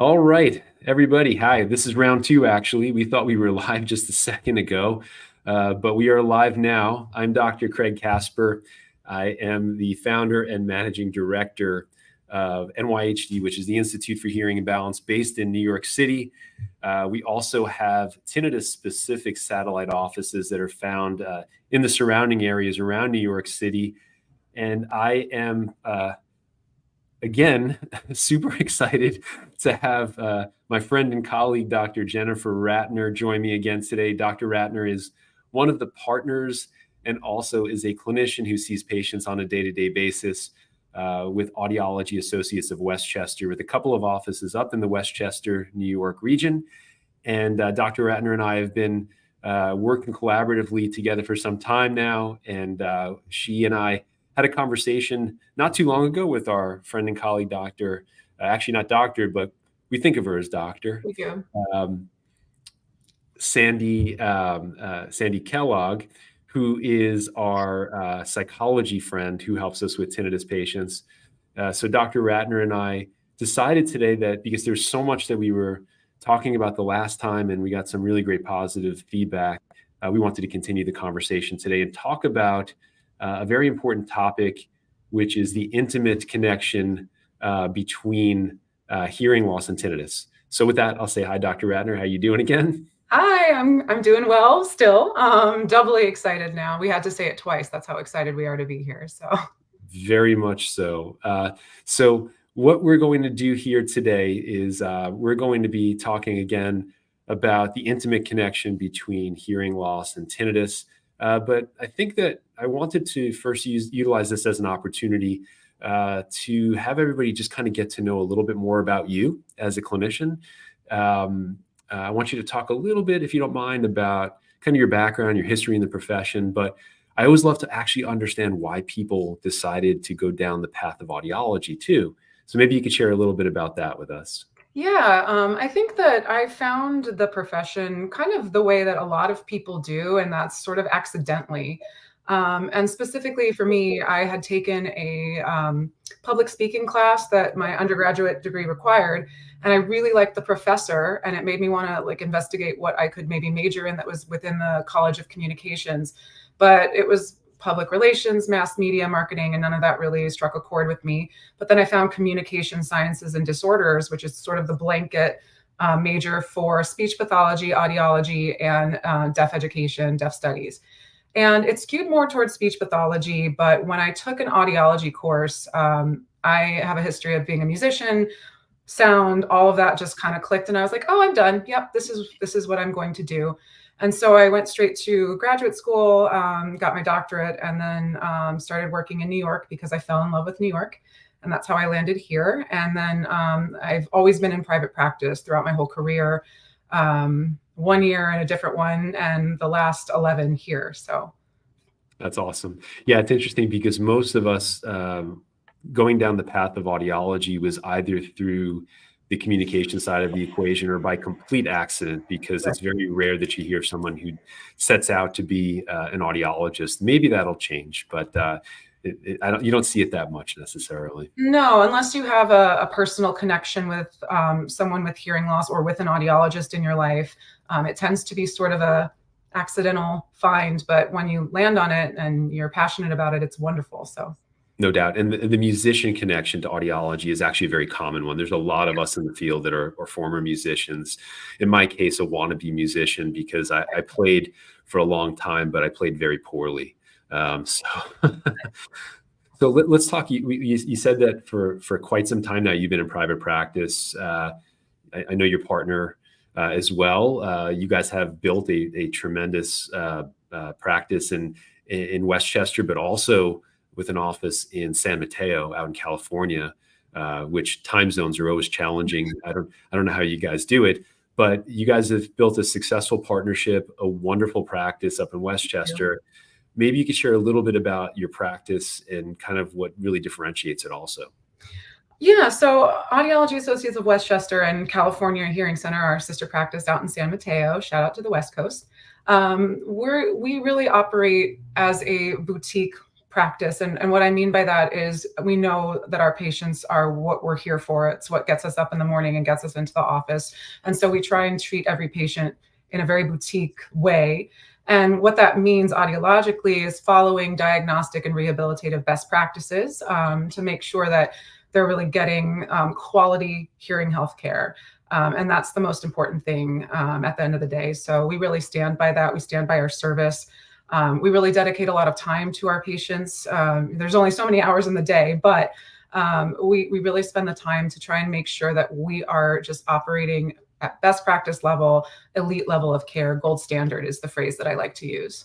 All right, everybody. Hi, this is round two, actually. We thought we were live just a second ago, but we are live now. I'm Dr. Craig Kasper. I am the founder and managing director of NYHD, which is the Institute for Hearing and Balance based in New York City. We also have tinnitus-specific satellite offices that are found in the surrounding areas around New York City. And I am again, super excited to have my friend and colleague, Dr. Jennifer Ratner, join me again today. Dr. Ratner is one of the partners and also is a clinician who sees patients on a day-to-day basis with Audiology Associates of Westchester, with a couple of offices up in the Westchester, New York region. And Dr. Ratner and I have been working collaboratively together for some time now, and she and I had a conversation not too long ago with our friend and colleague, Dr. Actually not doctor, but we think of her as doctor. We do. Sandy Kellogg, who is our psychology friend who helps us with tinnitus patients. So Dr. Ratner and I decided today that because there's so much that we were talking about the last time and we got some really great positive feedback, we wanted to continue the conversation today and talk about a very important topic, which is the intimate connection between hearing loss and tinnitus. So with that, I'll say hi, Dr. Ratner. How are you doing again? Hi, I'm doing well still. Doubly excited now. We had to say it twice. That's how excited we are to be here. So very much so. So what we're going to do here today is we're going to be talking again about the intimate connection between hearing loss and tinnitus. But I think that I wanted to first utilize this as an opportunity to have everybody just kind of get to know a little bit more about you as a clinician. I want you to talk a little bit, if you don't mind, about kind of your background, your history in the profession. But I always love to actually understand why people decided to go down the path of audiology too. So maybe you could share a little bit about that with us. yeah, I think that I found the profession kind of the way that a lot of people do, and that's sort of accidentally. And specifically for me, I had taken a public speaking class that my undergraduate degree required, and I really liked the professor, and it made me want to like investigate what I could maybe major in that was within the College of Communications. But it was public relations, mass media, marketing, and none of that really struck a chord with me. But then I found communication sciences and disorders, which is sort of the blanket major for speech pathology, audiology, and deaf education, deaf studies. And it skewed more towards speech pathology. But when I took an audiology course, I have a history of being a musician, sound, all of that just kind of clicked. And I was like, oh, I'm done. Yep, this is what I'm going to do. And so I went straight to graduate school, got my doctorate, and then started working in New York because I fell in love with New York. And that's how I landed here. And then I've always been in private practice throughout my whole career. 1 year in a different one, and the last 11 here. So that's awesome. Yeah, it's interesting because most of us going down the path of audiology was either through the communication side of the equation or by complete accident, because it's very rare that you hear someone who sets out to be an audiologist. Maybe that'll change, but you don't see it that much necessarily. No, unless you have a personal connection with someone with hearing loss or with an audiologist in your life. It tends to be sort of a accidental find, but when you land on it and you're passionate about it, it's wonderful. So no doubt. And the musician connection to audiology is actually a very common one. There's a lot of us in the field that are former musicians. In my case, a wannabe musician, because I played for a long time, but I played very poorly. So let's talk. You said that for quite some time now, you've been in private practice. I know your partner as well. You guys have built a tremendous practice in Westchester, but also with an office in San Mateo out in California, which time zones are always challenging. I don't know how you guys do it, but you guys have built a successful partnership, a wonderful practice up in Westchester. Yeah. Maybe you could share a little bit about your practice and kind of what really differentiates it also. Yeah, so Audiology Associates of Westchester and California Hearing Center, our sister practice out in San Mateo, shout out to the West Coast. We really operate as a boutique practice. And what I mean by that is we know that our patients are what we're here for. It's what gets us up in the morning and gets us into the office. And so we try and treat every patient in a very boutique way. And what that means audiologically is following diagnostic and rehabilitative best practices to make sure that they're really getting quality hearing health care. And that's the most important thing at the end of the day. So we really stand by that. We stand by our service. We really dedicate a lot of time to our patients. There's only so many hours in the day, but we really spend the time to try and make sure that we are just operating at best practice level, elite level of care. Gold standard is the phrase that I like to use.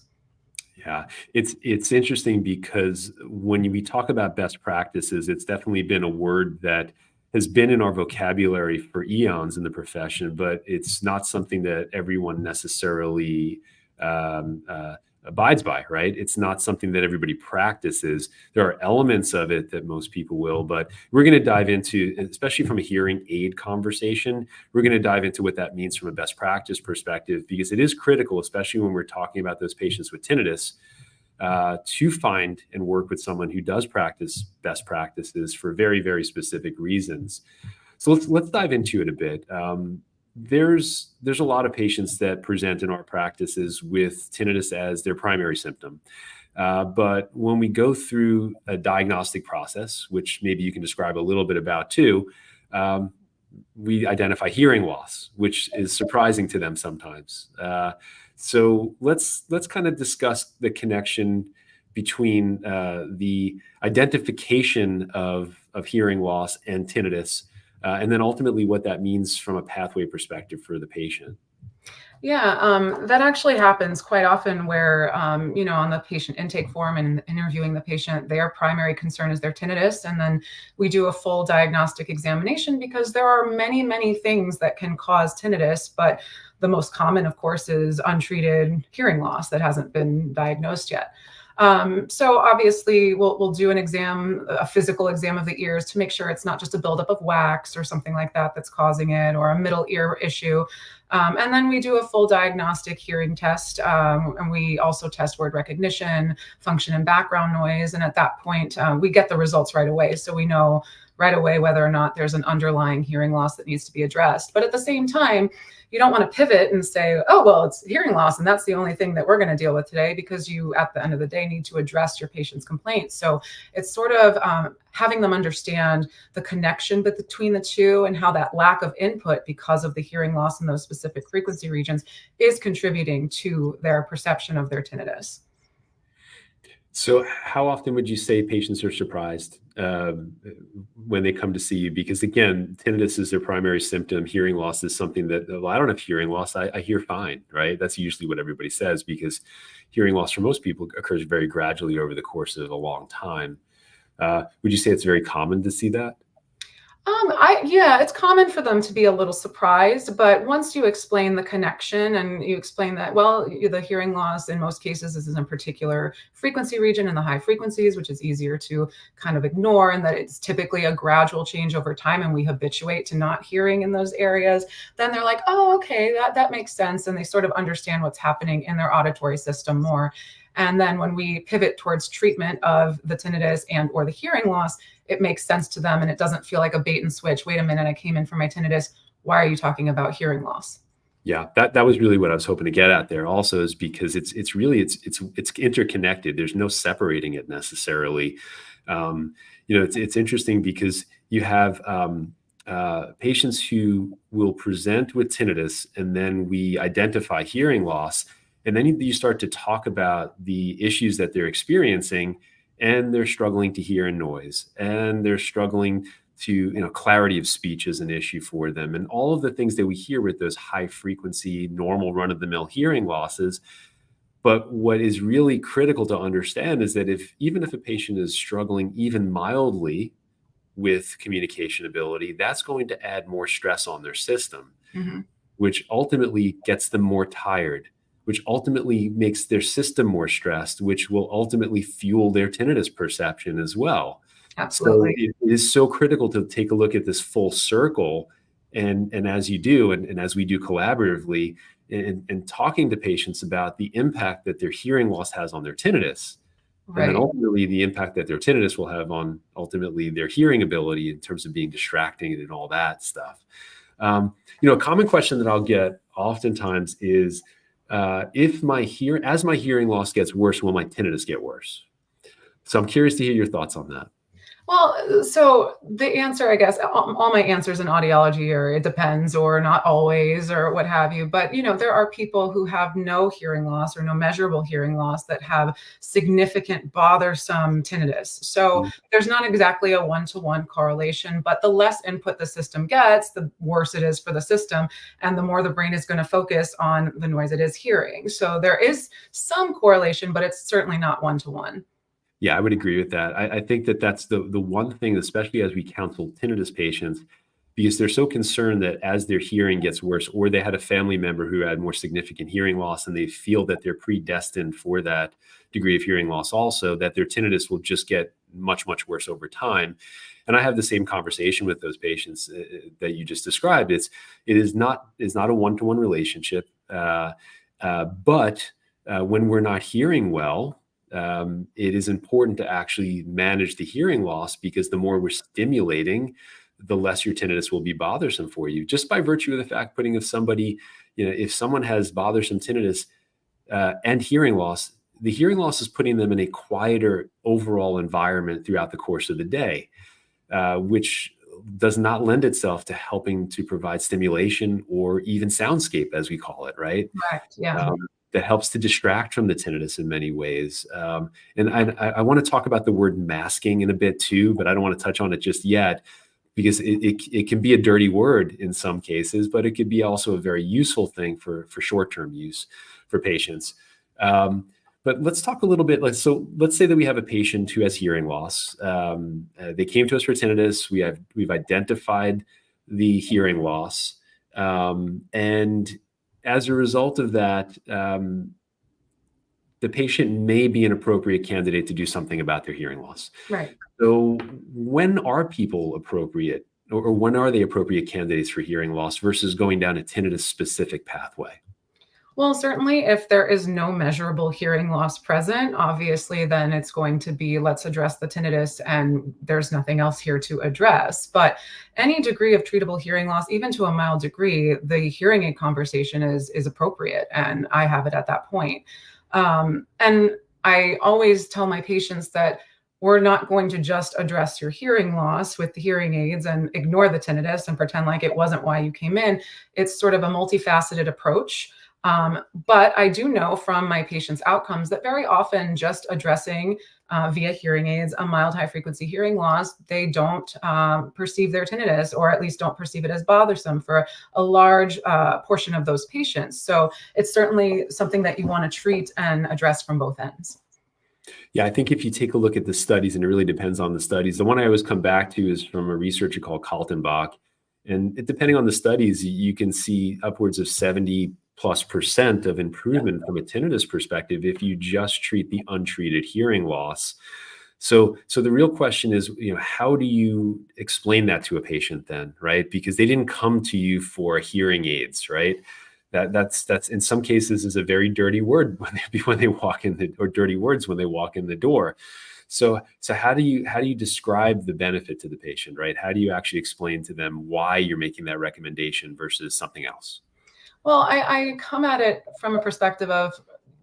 Yeah, it's interesting because when we talk about best practices, it's definitely been a word that has been in our vocabulary for eons in the profession, but it's not something that everyone necessarily abides by, right? It's not something that everybody practices. There are elements of it that most people will, but we're going to dive into, especially from a hearing aid conversation, we're going to dive into what that means from a best practice perspective, because it is critical, especially when we're talking about those patients with tinnitus, to find and work with someone who does practice best practices for very, very specific reasons. So let's dive into it a bit. There's a lot of patients that present in our practices with tinnitus as their primary symptom. But when we go through a diagnostic process, which maybe you can describe a little bit about too, we identify hearing loss, which is surprising to them sometimes. So let's kind of discuss the connection between the identification of hearing loss and tinnitus, and then ultimately what that means from a pathway perspective for the patient. Yeah, that actually happens quite often where, on the patient intake form and interviewing the patient, their primary concern is their tinnitus. And then we do a full diagnostic examination because there are many, many things that can cause tinnitus. But the most common, of course, is untreated hearing loss that hasn't been diagnosed yet. So obviously we'll do an exam, a physical exam of the ears to make sure it's not just a buildup of wax or something like that that's causing it, or a middle ear issue. And then we do a full diagnostic hearing test. And we also test word recognition, function and background noise. And at that point, we get the results right away. So we know right away whether or not there's an underlying hearing loss that needs to be addressed. But at the same time, you don't want to pivot and say, oh, well, it's hearing loss, and that's the only thing that we're going to deal with today, because you, at the end of the day, need to address your patient's complaints. So it's sort of having them understand the connection between the two, and how that lack of input because of the hearing loss in those specific frequency regions is contributing to their perception of their tinnitus. So how often would you say patients are surprised when they come to see you? Because again, tinnitus is their primary symptom. Hearing loss is something that, well, I don't have hearing loss. I hear fine, right? That's usually what everybody says, because hearing loss for most people occurs very gradually over the course of a long time. Would you say it's very common to see that? Yeah, it's common for them to be a little surprised, but once you explain the connection and you explain that, well, the hearing loss in most cases is in a particular frequency region in the high frequencies, which is easier to kind of ignore, and that it's typically a gradual change over time and we habituate to not hearing in those areas, then they're like, oh, okay, that makes sense. And they sort of understand what's happening in their auditory system more. And then when we pivot towards treatment of the tinnitus and or the hearing loss, it makes sense to them and it doesn't feel like a bait and switch. Wait a minute, I came in for my tinnitus. Why are you talking about hearing loss? Yeah, that was really what I was hoping to get at there also, is because it's interconnected. There's no separating it necessarily. It's interesting because you have patients who will present with tinnitus, and then we identify hearing loss, and then you start to talk about the issues that they're experiencing, and they're struggling to hear in noise, and they're struggling to, clarity of speech is an issue for them, and all of the things that we hear with those high frequency, normal run of the mill hearing losses. But what is really critical to understand is that even if a patient is struggling even mildly with communication ability, that's going to add more stress on their system, Mm-hmm. which ultimately gets them more tired, which ultimately makes their system more stressed, which will ultimately fuel their tinnitus perception as well. So Absolutely. it is so critical to take a look at this full circle. And as you do, and as we do collaboratively, and talking to patients about the impact that their hearing loss has on their tinnitus, And then Right. ultimately the impact that their tinnitus will have on ultimately their hearing ability in terms of being distracting and all that stuff. A common question that I'll get oftentimes is, as my hearing loss gets worse, will my tinnitus get worse? So I'm curious to hear your thoughts on that. Well, so the answer, I guess, all my answers in audiology are it depends or not always or what have you. But, there are people who have no hearing loss or no measurable hearing loss that have significant bothersome tinnitus. So Mm. there's not exactly a one-to-one correlation, but the less input the system gets, the worse it is for the system. And the more the brain is going to focus on the noise it is hearing. So there is some correlation, but it's certainly not one-to-one. Yeah, I would agree with that. I think that that's the one thing, especially as we counsel tinnitus patients, because they're so concerned that as their hearing gets worse, or they had a family member who had more significant hearing loss, and they feel that they're predestined for that degree of hearing loss also, that their tinnitus will just get much, much worse over time. And I have the same conversation with those patients that you just described. It is not a one-to-one relationship, but when we're not hearing well, it is important to actually manage the hearing loss, because the more we're stimulating, the less your tinnitus will be bothersome for you. Just by virtue of the fact, if someone has bothersome tinnitus and hearing loss, the hearing loss is putting them in a quieter overall environment throughout the course of the day, which does not lend itself to helping to provide stimulation or even soundscape, as we call it, right? Correct. Yeah. That helps to distract from the tinnitus in many ways. And I want to talk about the word masking in a bit too, but I don't want to touch on it just yet, because it can be a dirty word in some cases, but it could be also a very useful thing for short-term use for patients. But let's talk a little bit. Let's say that we have a patient who has hearing loss. They came to us for tinnitus. We've identified the hearing loss, and as a result of that, the patient may be an appropriate candidate to do something about their hearing loss. Right. So when are people appropriate, or when are they appropriate candidates for hearing loss versus going down a tinnitus specific pathway? Well, certainly if there is no measurable hearing loss present, obviously then it's going to be let's address the tinnitus and there's nothing else here to address. But any degree of treatable hearing loss, even to a mild degree, the hearing aid conversation is appropriate, and I have it at that point. And I always tell my patients that we're not going to just address your hearing loss with the hearing aids and ignore the tinnitus and pretend like it wasn't why you came in. It's sort of a multifaceted approach. But I do know from my patients' outcomes that very often just addressing via hearing aids a mild high frequency hearing loss, they don't perceive their tinnitus, or at least don't perceive it as bothersome for a large portion of those patients. So it's certainly something that you want to treat and address from both ends. Yeah, I think if you take a look at the studies, and it really depends on the studies, the one I always come back to is from a researcher called Kaltenbach. And depending on the studies, you can see upwards of 70+% of improvement from a tinnitus perspective if you just treat the untreated hearing loss. So the real question is, how do you explain that to a patient then, right? Because they didn't come to you for hearing aids, right? That's in some cases is a very dirty word when they walk in or dirty words when they walk in the door. So how do you describe the benefit to the patient, right? How do you actually explain to them why you're making that recommendation versus something else? Well, I come at it from a perspective of,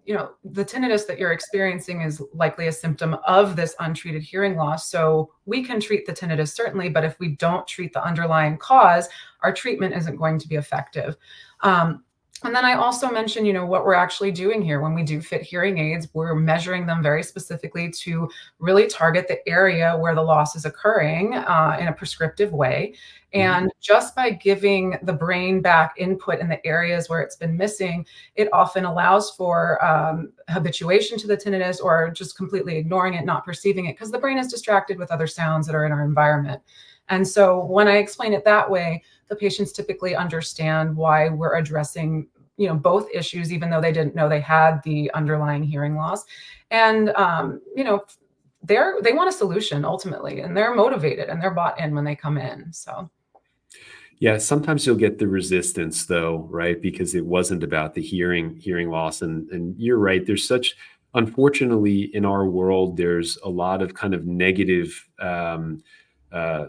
the tinnitus that you're experiencing is likely a symptom of this untreated hearing loss. So we can treat the tinnitus, certainly, but if we don't treat the underlying cause, our treatment isn't going to be effective. And then I also mentioned, what we're actually doing here when we do fit hearing aids, we're measuring them very specifically to really target the area where the loss is occurring in a prescriptive way. And just by giving the brain back input in the areas where it's been missing, it often allows for habituation to the tinnitus, or just completely ignoring it, not perceiving it, because the brain is distracted with other sounds that are in our environment. And so when I explain it that way, the patients typically understand why we're addressing, both issues, even though they didn't know they had the underlying hearing loss. And, they want a solution ultimately, and they're motivated and they're bought in when they come in. So. Yeah, sometimes you'll get the resistance though, right? Because it wasn't about the hearing loss. And you're right, there's such unfortunately, in our world, there's a lot of kind of negative uh,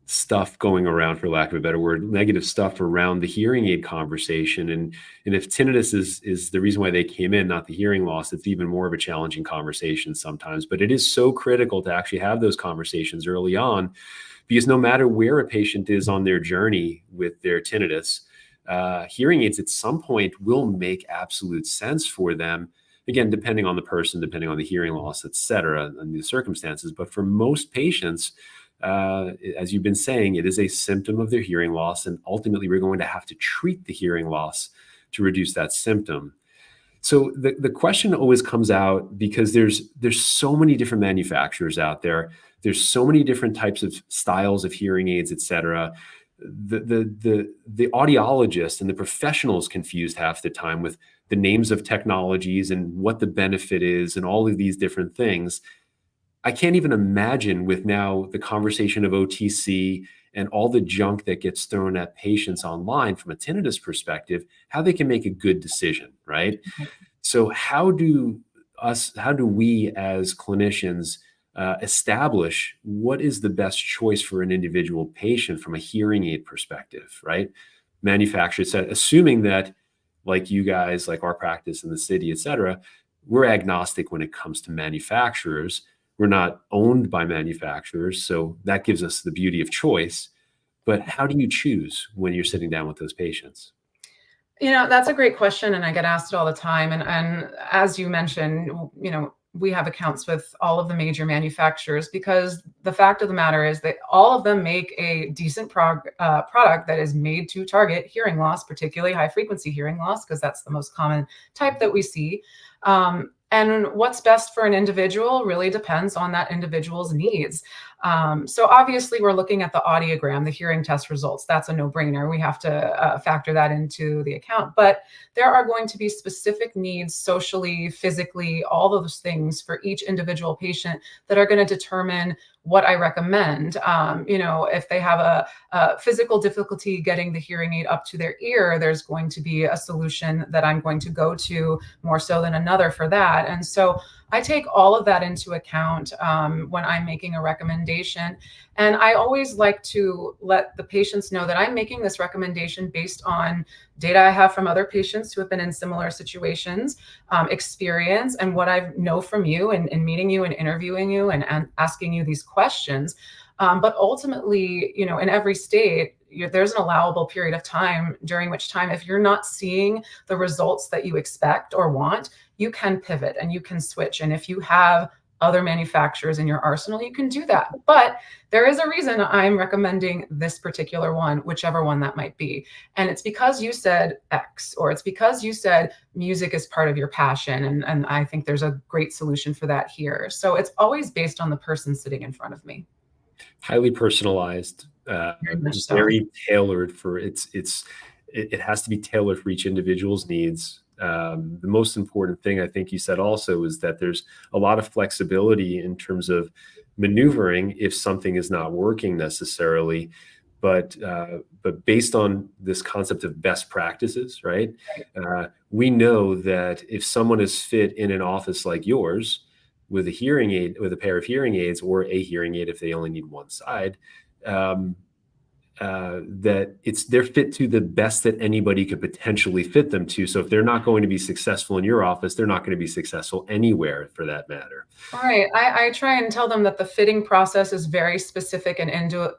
stuff going around, for lack of a better word, negative stuff around the hearing aid conversation. And if tinnitus is the reason why they came in, not the hearing loss, it's even more of a challenging conversation sometimes. But it is so critical to actually have those conversations early on, because no matter where a patient is on their journey with their tinnitus, hearing aids at some point will make absolute sense for them. Again, depending on the person, depending on the hearing loss, et cetera, and the circumstances. But for most patients, as you've been saying, it is a symptom of their hearing loss. And ultimately, we're going to have to treat the hearing loss to reduce that symptom. So the question always comes out because there's so many different manufacturers out there. There's so many different types of styles of hearing aids, et cetera. The audiologist and the professional is confused half the time with the names of technologies and what the benefit is and all of these different things. I can't even imagine, with now the conversation of OTC and all the junk that gets thrown at patients online from a tinnitus perspective, how they can make a good decision, right? So how do we as clinicians establish what is the best choice for an individual patient from a hearing aid perspective, right? Manufacturers, assuming that, like you guys, like our practice in the city, et cetera, we're agnostic when it comes to manufacturers. We're not owned by manufacturers, so that gives us the beauty of choice. But how do you choose when you're sitting down with those patients? That's a great question, and I get asked it all the time. And as you mentioned, we have accounts with all of the major manufacturers, because the fact of the matter is that all of them make a decent product that is made to target hearing loss, particularly high frequency hearing loss, because that's the most common type that we see. And what's best for an individual really depends on that individual's needs. So obviously, we're looking at the audiogram, the hearing test results. That's a no-brainer. We have to factor that into the account. But there are going to be specific needs socially, physically, all of those things for each individual patient that are going to determine what I recommend. If they have a physical difficulty getting the hearing aid up to their ear, there's going to be a solution that I'm going to go to more so than another for that. And so I take all of that into account when I'm making a recommendation. And I always like to let the patients know that I'm making this recommendation based on data I have from other patients who have been in similar situations, experience, and what I know from you and meeting you and interviewing you and asking you these questions. But ultimately, in every state, there's an allowable period of time during which time, if you're not seeing the results that you expect or want, you can pivot and you can switch. And if you have other manufacturers in your arsenal, you can do that. But there is a reason I'm recommending this particular one, whichever one that might be. And it's because you said X, or it's because you said music is part of your passion. And I think there's a great solution for that here. So it's always based on the person sitting in front of me. Highly personalized, Very much so. very tailored for it has to be tailored for each individual's needs. The most important thing I think you said also is that there's a lot of flexibility in terms of maneuvering if something is not working necessarily, but based on this concept of best practices, right? We know that if someone is fit in an office like yours with a hearing aid, with a pair of hearing aids, or a hearing aid if they only need one side, that they're fit to the best that anybody could potentially fit them to. So if they're not going to be successful in your office, they're not going to be successful anywhere for that matter. All right. I try and tell them that the fitting process is very specific and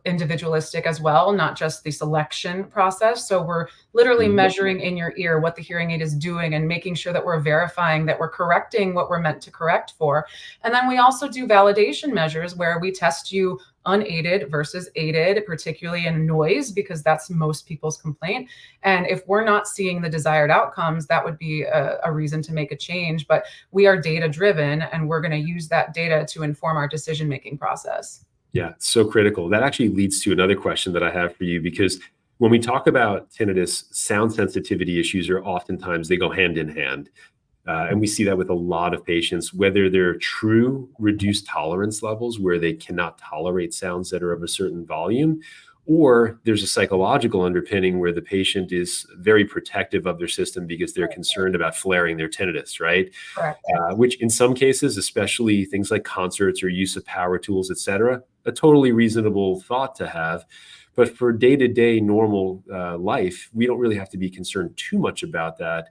individualistic as well, not just the selection process. So we're literally measuring in your ear what the hearing aid is doing and making sure that we're verifying that we're correcting what we're meant to correct for. And then we also do validation measures where we test you unaided versus aided, particularly in noise, because that's most people's complaint. And if we're not seeing the desired outcomes, that would be a reason to make a change. But we are data driven, and we're going to use that data to inform our decision-making process. Yeah, so critical. That actually leads to another question that I have for you, because when we talk about tinnitus, sound sensitivity issues are oftentimes, they go hand in hand. And we see that with a lot of patients, whether they're true reduced tolerance levels where they cannot tolerate sounds that are of a certain volume, Or there's a psychological underpinning where the patient is very protective of their system because they're concerned about flaring their tinnitus, right? Correct. Which in some cases, especially things like concerts or use of power tools, et cetera, a totally reasonable thought to have. But for day-to-day normal life, we don't really have to be concerned too much about that.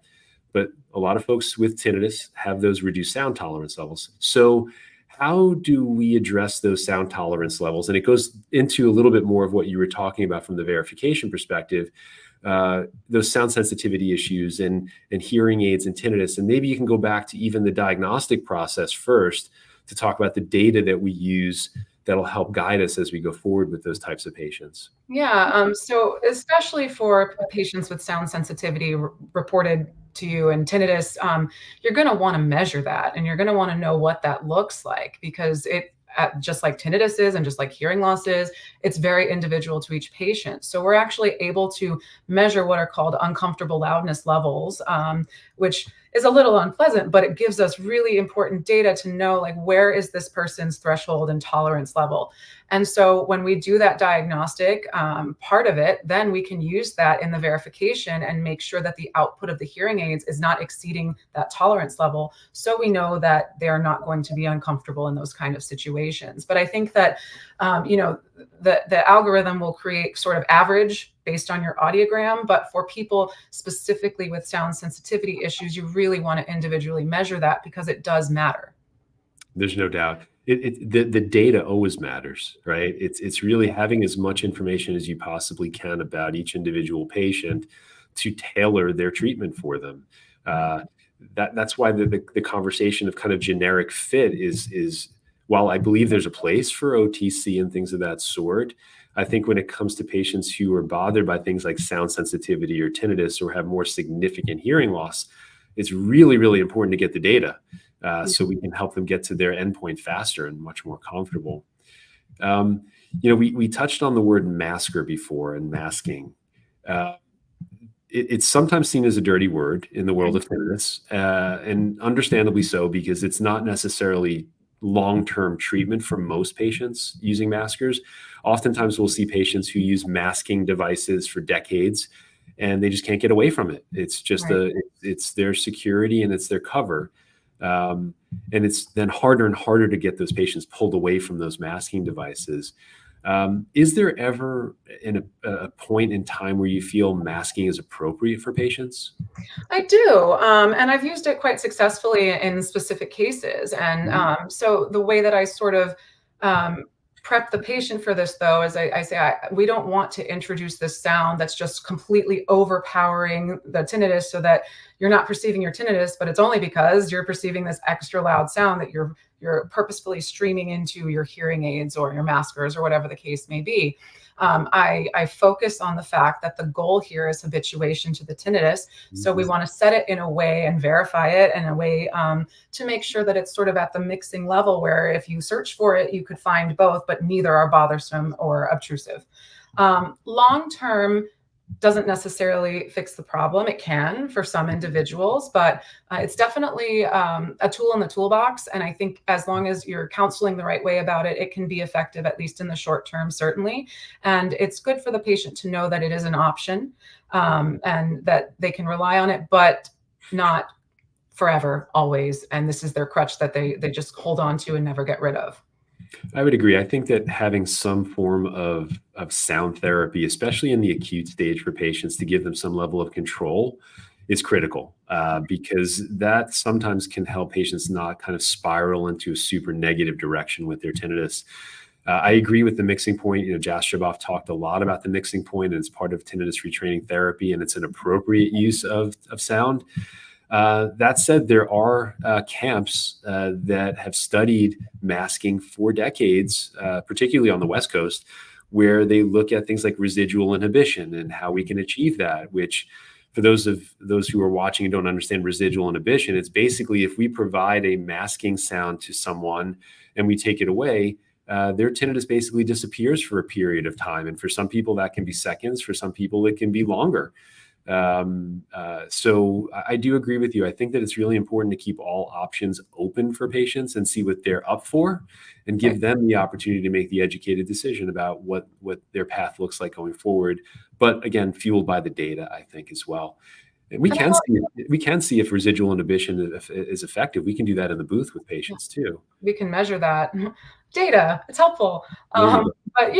But a lot of folks with tinnitus have those reduced sound tolerance levels. So how do we address those sound tolerance levels? And it goes into a little bit more of what you were talking about from the verification perspective, those sound sensitivity issues and hearing aids and tinnitus. And maybe you can go back to even the diagnostic process first to talk about the data that we use that'll help guide us as we go forward with those types of patients. Yeah, so especially for patients with sound sensitivity reported to you and tinnitus, you're going to want to measure that, and you're going to want to know what that looks like, because just like tinnitus is and just like hearing loss is, it's very individual to each patient. So we're actually able to measure what are called uncomfortable loudness levels, which is a little unpleasant, but it gives us really important data to know, like, where is this person's threshold and tolerance level. And so when we do that diagnostic part of it, then we can use that in the verification and make sure that the output of the hearing aids is not exceeding that tolerance level. So we know that they're not going to be uncomfortable in those kind of situations. But I think that, the algorithm will create sort of average based on your audiogram. But for people specifically with sound sensitivity issues, you really want to individually measure that, because it does matter. There's no doubt. The data always matters, right? It's really having as much information as you possibly can about each individual patient to tailor their treatment for them. That's why the conversation of kind of generic fit is while I believe there's a place for OTC and things of that sort, I think when it comes to patients who are bothered by things like sound sensitivity or tinnitus or have more significant hearing loss, it's really, really important to get the data. So we can help them get to their endpoint faster and much more comfortable. We touched on the word masker before, and masking. It's sometimes seen as a dirty word in the world of tinnitus, and understandably so, because it's not necessarily long-term treatment for most patients using maskers. Oftentimes we'll see patients who use masking devices for decades, and they just can't get away from it. It's just it's their security and it's their cover. And it's then harder and harder to get those patients pulled away from those masking devices. Is there ever a point in time where you feel masking is appropriate for patients? I do, and I've used it quite successfully in specific cases. And so the way that I sort of prep the patient for this, though, is I say we don't want to introduce this sound that's just completely overpowering the tinnitus, so that you're not perceiving your tinnitus, but it's only because you're perceiving this extra loud sound that you're purposefully streaming into your hearing aids or your maskers or whatever the case may be. I focus on the fact that the goal here is habituation to the tinnitus. So we want to set it in a way and verify it in a way to make sure that it's sort of at the mixing level, where if you search for it, you could find both, but neither are bothersome or obtrusive. Long term doesn't necessarily fix the problem. It can for some individuals, but it's definitely a tool in the toolbox. And I think as long as you're counseling the right way about it, it can be effective, at least in the short term, certainly. And it's good for the patient to know that it is an option, and that they can rely on it, but not forever, always. And this is their crutch that they just hold on to and never get rid of. I would agree. I think that having some form of sound therapy, especially in the acute stage for patients, to give them some level of control is critical, because that sometimes can help patients not kind of spiral into a super negative direction with their tinnitus. I agree with the mixing point. Jastroboff talked a lot about the mixing point, and it's part of tinnitus retraining therapy, and it's an appropriate use of sound. That said, there are camps that have studied masking for decades, particularly on the West Coast, where they look at things like residual inhibition and how we can achieve that, which for those who are watching and don't understand residual inhibition, it's basically if we provide a masking sound to someone and we take it away, their tinnitus basically disappears for a period of time. And for some people that can be seconds, for some people it can be longer. So I do agree with you. I think that it's really important to keep all options open for patients and see what they're up for, and give them the opportunity to make the educated decision about what their path looks like going forward. But again, fueled by the data, I think, as well. And we can see if residual inhibition is effective. We can do that in the booth with patients too. We can measure that. Data, it's helpful. There you go. But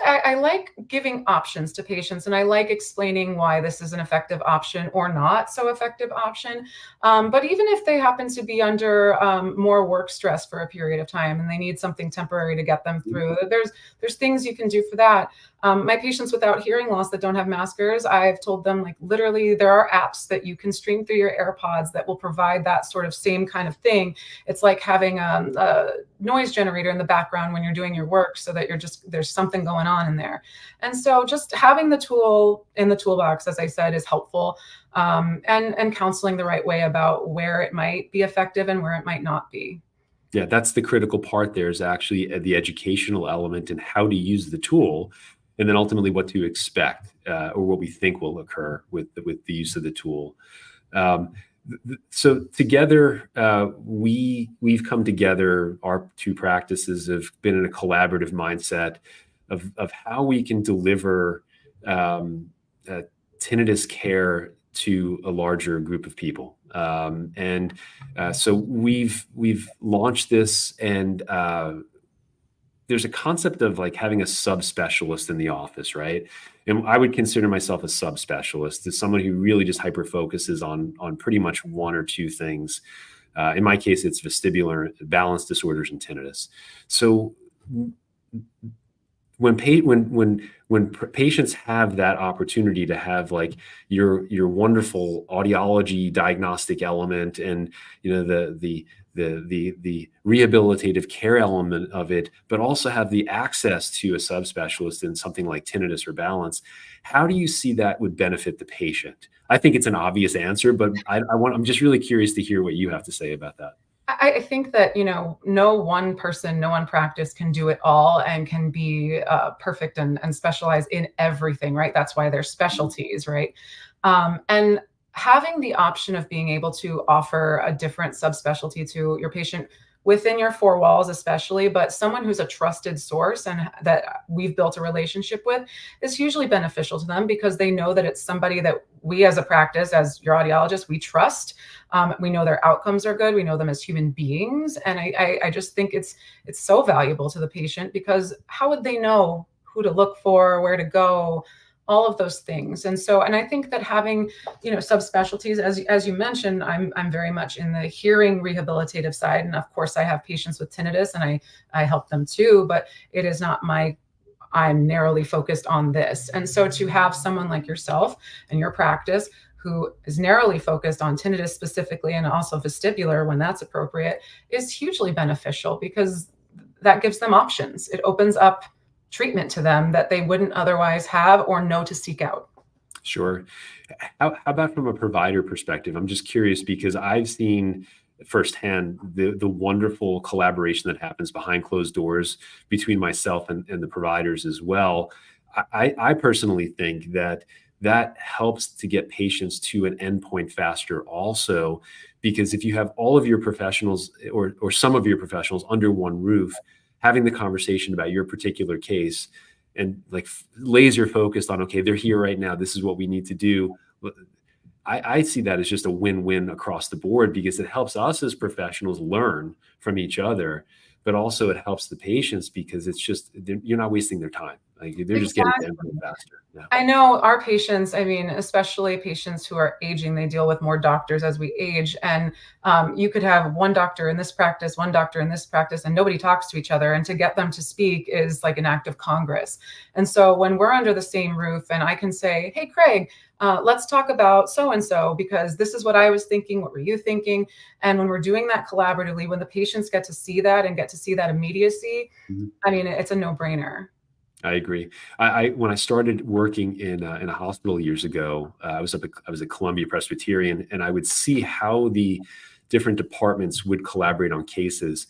I like giving options to patients, and I like explaining why this is an effective option or not so effective option. But even if they happen to be under more work stress for a period of time and they need something temporary to get them through, there's things you can do for that. My patients without hearing loss that don't have maskers, I've told them, like, literally there are apps that you can stream through your AirPods that will provide that sort of same kind of thing. It's like having a noise generator in the background when you're doing your work, so that there's something going on in there. And so just having the tool in the toolbox, as I said, is helpful. And counseling the right way about where it might be effective and where it might not be. Yeah, that's the critical part. There is actually the educational element and how to use the tool, and then ultimately what to expect, or what we think will occur with the use of the tool. So together, we've come together. Our two practices have been in a collaborative mindset of how we can deliver tinnitus care to a larger group of people. So we've launched this, and there's a concept of like having a subspecialist in the office, right? And I would consider myself a subspecialist, as someone who really just hyper focuses on pretty much one or two things. In my case, it's vestibular balance disorders and tinnitus. So when patients have that opportunity to have like your wonderful audiology diagnostic element, and the rehabilitative care element of it, but also have the access to a subspecialist in something like tinnitus or balance, how do you see that would benefit the patient? I think it's an obvious answer, but I'm just really curious to hear what you have to say about that. I think that, no one person, no one practice can do it all and can be perfect and specialize in everything, right? That's why there's specialties, right? And having the option of being able to offer a different subspecialty to your patient within your four walls, especially, but someone who's a trusted source and that we've built a relationship with, is hugely beneficial to them, because they know that it's somebody that we as a practice, as your audiologist, we trust. We know their outcomes are good. We know them as human beings. And I just think it's so valuable to the patient, because how would they know who to look for, where to go, all of those things. And I think that having, subspecialties, as you mentioned, I'm very much in the hearing rehabilitative side. And of course I have patients with tinnitus, and I help them too, but it is not I'm narrowly focused on this. And so to have someone like yourself and your practice who is narrowly focused on tinnitus specifically, and also vestibular when that's appropriate, is hugely beneficial, because that gives them options. It opens up treatment to them that they wouldn't otherwise have or know to seek out. Sure. How about from a provider perspective? I'm just curious, because I've seen firsthand the wonderful collaboration that happens behind closed doors between myself and the providers as well. I personally think that helps to get patients to an endpoint faster also, because if you have all of your professionals or some of your professionals under one roof, having the conversation about your particular case and like laser focused on, okay, they're here right now, this is what we need to do. I see that as just a win-win across the board, because it helps us as professionals learn from each other, but also it helps the patients, because it's just, you're not wasting their time. Like they're just getting to endpoint faster. Yeah. I know our patients, especially patients who are aging, they deal with more doctors as we age. And you could have one doctor in this practice, one doctor in this practice, and nobody talks to each other. And to get them to speak is like an act of Congress. And so when we're under the same roof and I can say, hey, Craig, let's talk about so-and-so, because this is what I was thinking. What were you thinking? And when we're doing that collaboratively, when the patients get to see that and get to see that immediacy, it's a no-brainer. I agree. When I started working in a hospital years ago, I was at Columbia Presbyterian, and I would see how the different departments would collaborate on cases.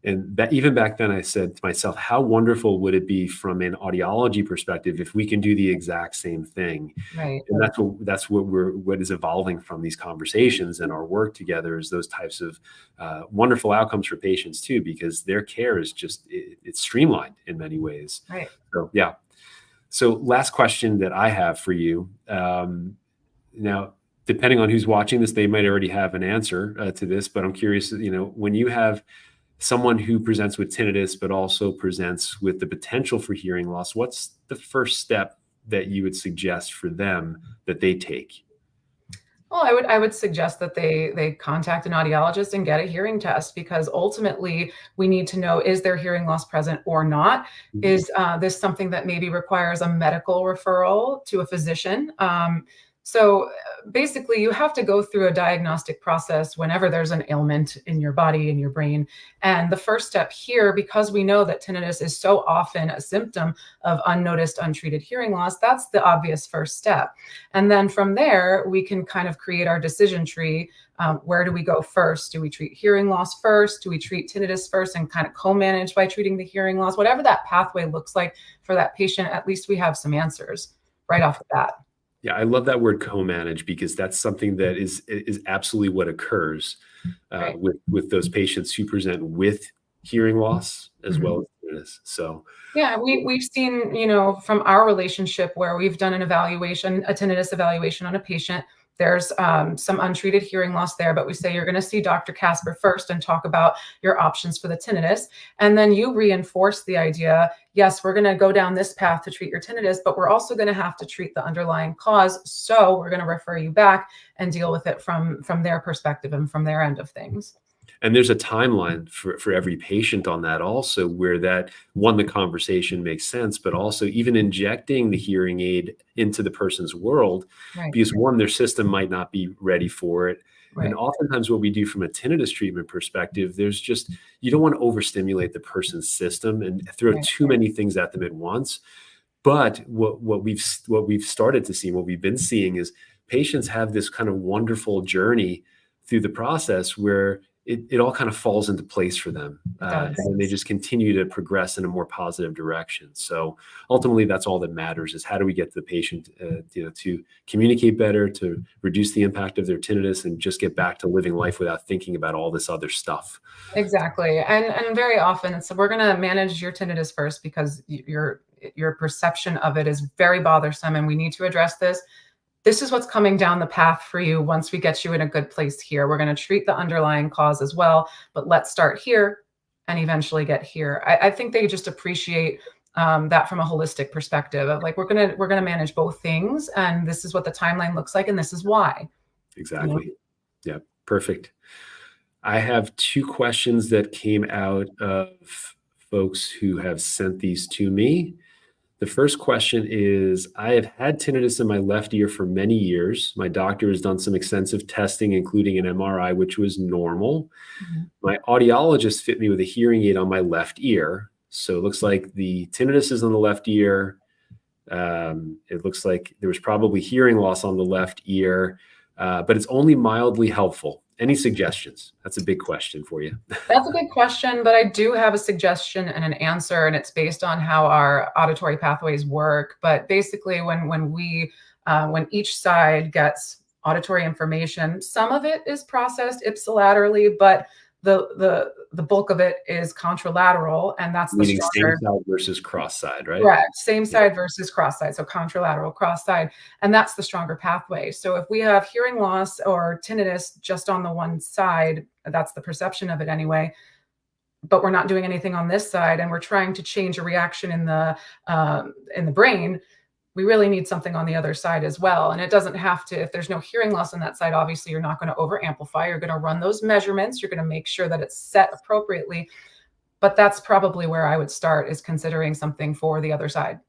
And that even back then I said to myself, how wonderful would it be from an audiology perspective if we can do the exact same thing? Right. And what is evolving from these conversations and our work together is those types of wonderful outcomes for patients too, because their care is it's streamlined in many ways. Right. So yeah. So last question that I have for you. Now, depending on who's watching this, they might already have an answer to this, but I'm curious, when you have someone who presents with tinnitus, but also presents with the potential for hearing loss, what's the first step that you would suggest for them that they take? Well, I would suggest that they contact an audiologist and get a hearing test, because ultimately we need to know, is there hearing loss present or not? Mhm. Is this something that maybe requires a medical referral to a physician? So basically, you have to go through a diagnostic process whenever there's an ailment in your body, in your brain. And the first step here, because we know that tinnitus is so often a symptom of unnoticed, untreated hearing loss, that's the obvious first step. And then from there, we can kind of create our decision tree. Where do we go first? Do we treat hearing loss first? Do we treat tinnitus first and kind of co-manage by treating the hearing loss? Whatever that pathway looks like for that patient, at least we have some answers right off the bat. Yeah, I love that word co-manage, because that's something that is absolutely what occurs Right. with those patients who present with hearing loss as Mhm. well as tinnitus. So Yeah, we've seen, from our relationship where we've done an evaluation, a tinnitus evaluation on a patient. There's some untreated hearing loss there, but we say you're going to see Dr. Kasper first and talk about your options for the tinnitus. And then you reinforce the idea, yes, we're going to go down this path to treat your tinnitus, but we're also going to have to treat the underlying cause. So we're going to refer you back and deal with it from their perspective and from their end of things. And there's a timeline for every patient on that also, where that the conversation makes sense, but also even injecting the hearing aid into the person's world, Right, because their system might not be ready for it. And right, oftentimes what we do from a tinnitus treatment perspective, you don't want to overstimulate the person's system and throw right, too many things at them at once. But what we've started to see, what we've been seeing is patients have this kind of wonderful journey through the process where it all kind of falls into place for them. it And does. then they just continue to progress in a more positive direction. So ultimately, that's all that matters, is how do we get the patient to communicate better, to reduce the impact of their tinnitus, and just get back to living life without thinking about all this other stuff. Exactly, and very often, so we're gonna manage your tinnitus first because your perception of it is very bothersome, and we need to address this. This is what's coming down the path for you once we get you in a good place here. We're gonna treat the underlying cause as well, but let's start here and eventually get here. I think they just appreciate that from a holistic perspective of like, we're gonna manage both things, and this is what the timeline looks like, and this is why. You know? Exactly. Yeah, perfect. I have two questions that came out of folks who have sent these to me. The first question is, I have had tinnitus in my left ear for many years. My doctor has done some extensive testing, including an MRI, which was normal. Mhm. My audiologist fit me with a hearing aid on my left ear. So it looks like the tinnitus is on the left ear. It looks like there was probably hearing loss on the left ear, but it's only mildly helpful. Any suggestions? That's a big question for you. That's a good question, but I do have a suggestion and an answer, and it's based on how our auditory pathways work. But basically, when each side gets auditory information, some of it is processed ipsilaterally, but the bulk of it is contralateral, and that's the Meaning same stronger. side versus cross side, right? Correct. Same Yeah, side versus cross side. So contralateral, cross side. And that's the stronger pathway. So if we have hearing loss or tinnitus just on the one side, that's the perception of it anyway, but we're not doing anything on this side and we're trying to change a reaction in the brain, we really need something on the other side as well. And it doesn't have to, if there's no hearing loss on that side, obviously you're not going to over amplify. You're going to run those measurements. You're going to make sure that it's set appropriately. But that's probably where I would start, is considering something for the other side.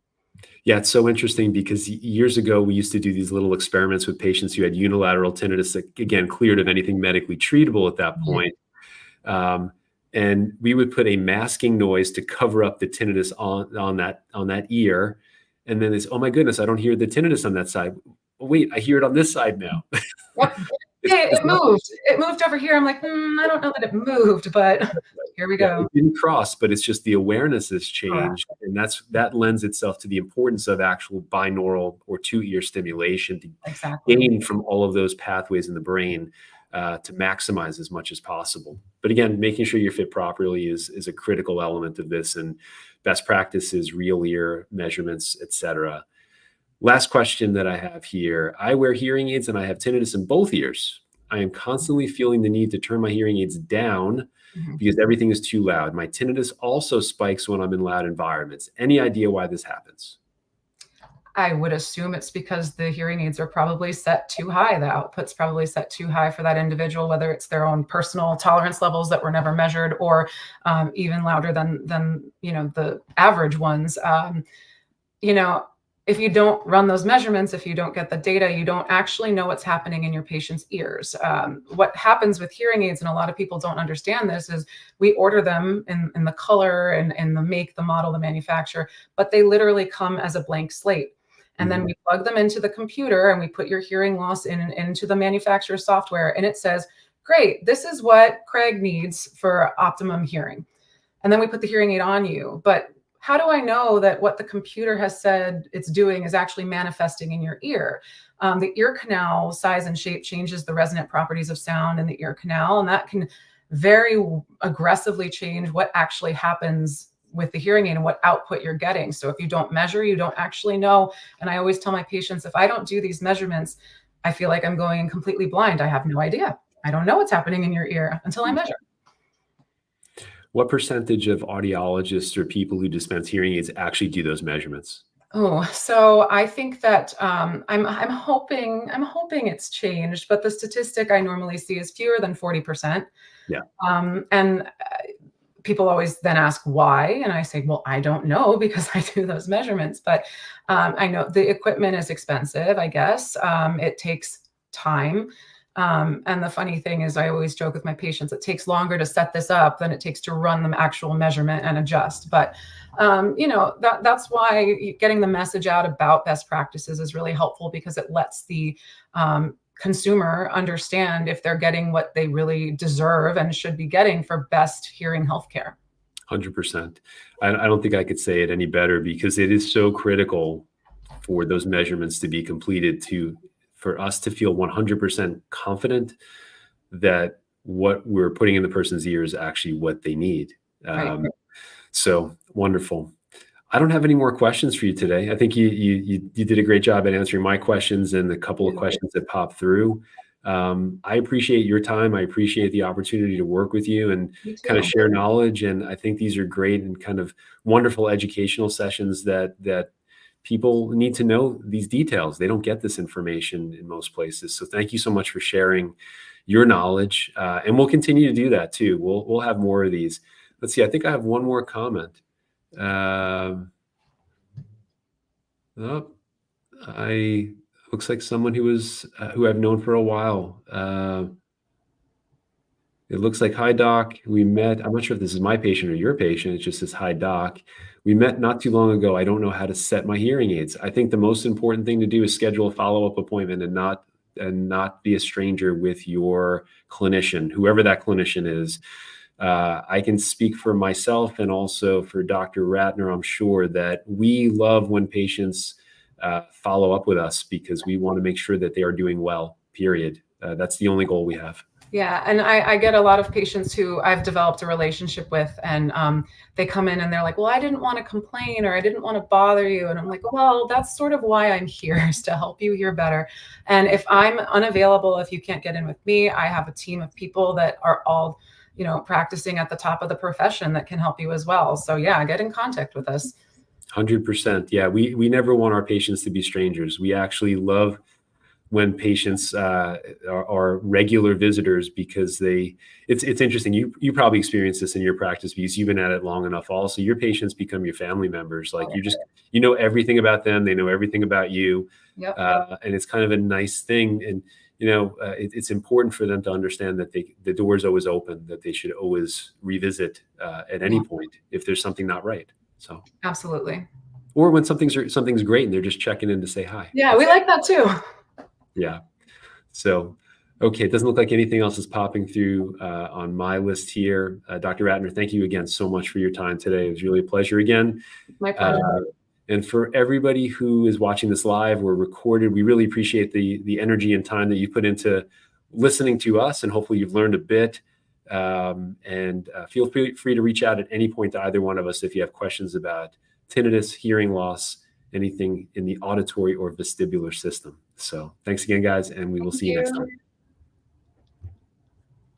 Yeah, it's so interesting because years ago we used to do these little experiments with patients who had unilateral tinnitus that, again, cleared of anything medically treatable at that Mhm. point. Um, and we would put a masking noise to cover up the tinnitus on that ear, and then it's, oh my goodness, I don't hear the tinnitus on that side. Oh, wait, I hear it on this side now. Yep. hey, it's it not moved. It moved over here. I'm like, I don't know that it moved, but here we Yeah, go. it didn't cross, but it's just the awareness has Correct. changed, and that lends itself to the importance of actual binaural or two-ear stimulation to Exactly. gain from all of those pathways in the brain to maximize as much as possible. But again, making sure you're fit properly is a critical element of this, and best practices, real ear measurements, etc. Last question that I have here. I wear hearing aids and I have tinnitus in both ears. I am constantly feeling the need to turn my hearing aids down Mhm. because everything is too loud. My tinnitus also spikes when I'm in loud environments. Any idea why this happens? I would assume it's because the hearing aids are probably set too high. The output's probably set too high for that individual, whether it's their own personal tolerance levels that were never measured, or even louder than the average ones. You know, if you don't run those measurements, if you don't get the data, you don't actually know what's happening in your patient's ears. What happens with hearing aids, and a lot of people don't understand this, is we order them in the color and the make, the model, the manufacturer, but they literally come as a blank slate. And then Mhm. we plug them into the computer and we put your hearing loss into the manufacturer's software, and it says, great, this is what Craig needs for optimum hearing. And then we put the hearing aid on you. But how do I know that what the computer has said it's doing is actually manifesting in your ear? The ear canal size and shape changes the resonant properties of sound in the ear canal, and that can very aggressively change what actually happens with the hearing aid and what output you're getting. So if you don't measure, you don't actually know. And I always tell my patients, if I don't do these measurements, I feel like I'm going in completely blind. I have no idea. I don't know what's happening in your ear until I measure. What percentage of audiologists or people who dispense hearing aids actually do those measurements? Oh, so I think that I'm hoping it's changed, but the statistic I normally see is fewer than 40%. Yeah, And people always then ask why, and I say, well, I don't know because I do those measurements. But I know the equipment is expensive. I guess it takes time. And the funny thing is, I always joke with my patients, it takes longer to set this up than it takes to run the actual measurement and adjust. But that's why getting the message out about best practices is really helpful, because it lets the consumer understand if they're getting what they really deserve and should be getting for best hearing healthcare. 100%. I don't think I could say it any better because it is so critical for those measurements to be completed for us to feel 100% confident that what we're putting in the person's ear is actually what they need. Right. So wonderful. I don't have any more questions for you today. I think you did a great job at answering my questions and the couple of questions that popped through. I appreciate your time. I appreciate the opportunity to work with you and Me kind of too. share knowledge. And I think these are great and kind of wonderful educational sessions that people need to know these details. They don't get this information in most places. So thank you so much for sharing your knowledge. And we'll continue to do that too. We'll have more of these. Let's see. I think I have one more comment. Oh, I looks like someone who I've known for a while. It looks like, hi doc, we met. I'm not sure if this is my patient or your patient. It just says, hi doc. We met not too long ago. I don't know how to set my hearing aids. I think the most important thing to do is schedule a follow-up appointment and not be a stranger with your clinician, whoever that clinician is. I can speak for myself and also for Dr. Ratner. I'm sure that we love when patients follow up with us because we want to make sure that they are doing well, period. That's the only goal we have. Yeah, and I get a lot of patients who I've developed a relationship with, and they come in and they're like, "Well, I didn't want to complain, or I didn't want to bother you," and I'm like, "Well, that's sort of why I'm here, is to help you hear better." And if I'm unavailable, if you can't get in with me, I have a team of people that are all, practicing at the top of the profession that can help you as well. So yeah, get in contact with us. 100%. Yeah, we never want our patients to be strangers. We actually love when patients are regular visitors because it's interesting. You probably experienced this in your practice because you've been at it long enough. Also, your patients become your family members. Like you know everything about them. They know everything about you, Yep. and it's kind of a nice thing. And it's important for them to understand that the door is always open. That they should always revisit at any Yeah, point if there's something not right. So, absolutely. or when something's great and they're just checking in to say hi. Yeah, we like that too. Yeah. So Okay, it doesn't look like anything else is popping through on my list here. Dr. Ratner, thank you again so much for your time today. It was really a pleasure again. My pleasure. And for everybody who is watching this live or recorded, we really appreciate the energy and time that you put into listening to us, and hopefully you've learned a bit. Feel free to reach out at any point to either one of us if you have questions about tinnitus, hearing loss, anything in the auditory or vestibular system. So thanks again, guys, and we will Thank see you next you. time.